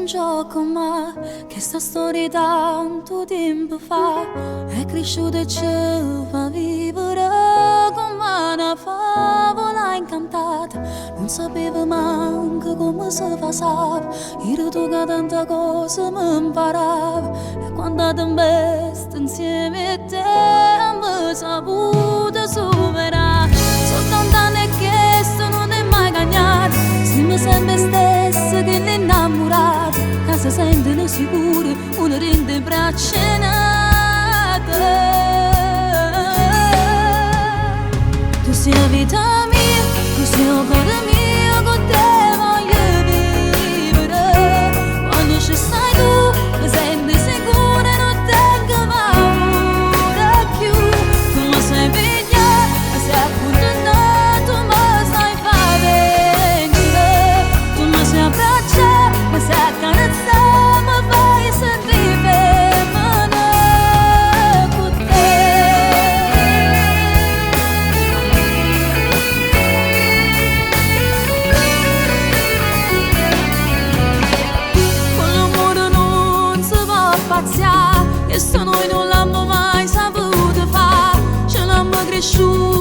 gioco ma che sta storia tanto tempo fa è cresciuta e ci fa vivere come una favola incantata. Non sapevo manco come si fa sap, io tu che tanta cosa mi imparava e quando ti investo insieme a te mi saputo superare. Sono tant'anni che non è mai cagnato, siamo sempre stessi che ne innamorati, che si sentono sicuri, uno rende braccia nate. Tu sei la vita mia, tu sei il cuore mio, con te voglio vivere. Quando ci stai tu, mi senti sicura e non tengo paura più. Tu mi sai pigliare, mi sei appuntato, mi sai fare venire. Tu mi sai abbracciare, mi sai accarezzare, mi fai sentire femmina con te. Con l'amore non si può pazziare, e se noi non l'abbiamo mai saputo fare, ce l'abbiamo cresciuto